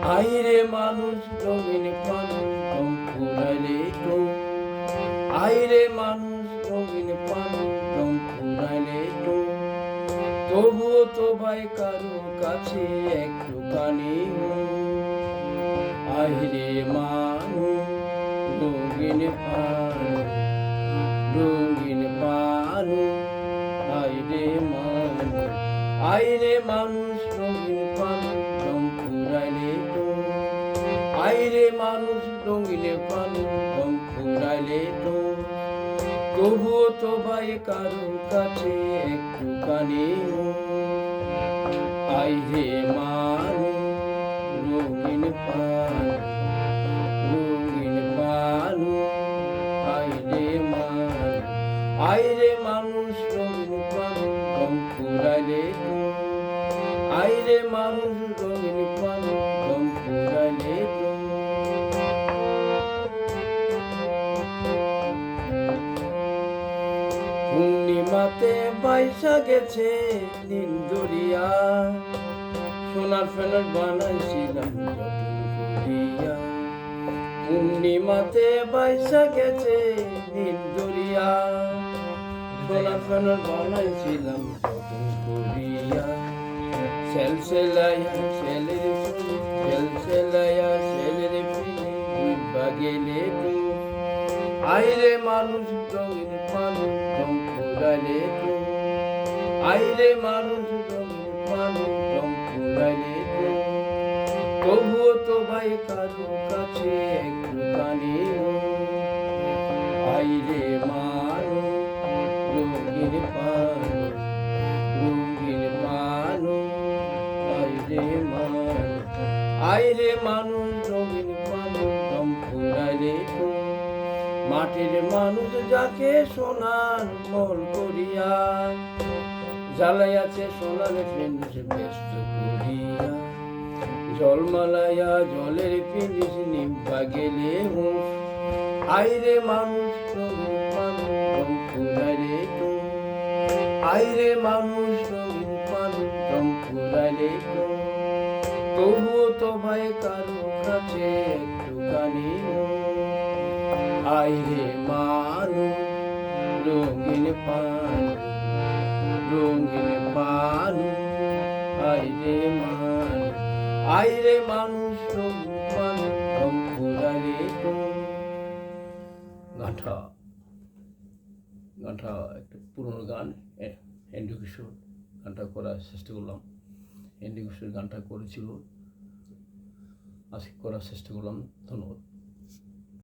আইরে মানুষ রঙিন মানুষ রং ফুরাইলে তো আইরে মানুষ রঙিন মানুষ রং ফুরাইলে তো তবুও তো ভাই কারো কাছে একটুখানি আইরে মানুষ রঙিন মানুষ রঙিন মানুষ আইরে মানুষ আইরে মানুষ রঙিন মানুষ রং ফুরাইলে তো আইরে মানুষ রঙিন মানুষ রং ফুরাইলে তো তবুও তো ভাই কারো কাছে একটুখানি আইরে মানুষ রঙিন মানুষ রঙিন মানুষ আইরে মানুষ আইরে মানুষ রঙিন মানুষ রং ফুরাইলে তো আইরে মানুষ রঙিন মানুষ রং ফুরাইলে তো পূর্ণিমাতে বাইসা গেছে নীল দরিয়া সোনার ফেনার বানাইছিলাম যতন করিয়া পূর্ণিমাতে বাইসা গেছে নীল দরিয়া সোনার ফেনার বানাইছিলাম যতন করিয়া সেলসেলাইয়া সেলের ফুল সেলসেলাইয়া সেলের ফুলে উইবা গেলে তো আইরে মানুষ রঙিন মানুষ রং ফুরাইলে তো আইরে মানুষ রঙিন মানুষ রং ফুরাইলে তো তবুও তো ভাই কারো কাছে একটুখানি আইরে মানুষ রঙিন মানুষ রঙিন মানুষ আইরে মানুষ আইরে মানুষ রঙিন মানুষ রং ফুরাইলে তো মাটির মানুষ যাকে সোনার মল করিয়া জ্বালাইয়াছে সোনার ফিনিস ব্যস্ত করিয়া জলমালাইয়া জলের ফিনিস নিভা গেলে হুঁশ আইরে মানুষ রঙিন মানুষ রং ফুরাইলে তো আইরে মানুষ রঙিন মানুষ রং ফুরাইলে তো তবুও তো ভাই কারো কাছে একটুখানি আইরে মানুষ রঙিন মানুষ রঙিন মানুষ আইরে মানুষ আইরে মানুষ রঙিন মানুষ রং ফুরাইলে তো গানটা একটা পুরনো গান এন্ড্রু কিশোর গানটা করার চেষ্টা করলাম এন্ড্রু কিশোর গানটা করেছিল আজকে করার চেষ্টা করলাম ধন্যবাদ।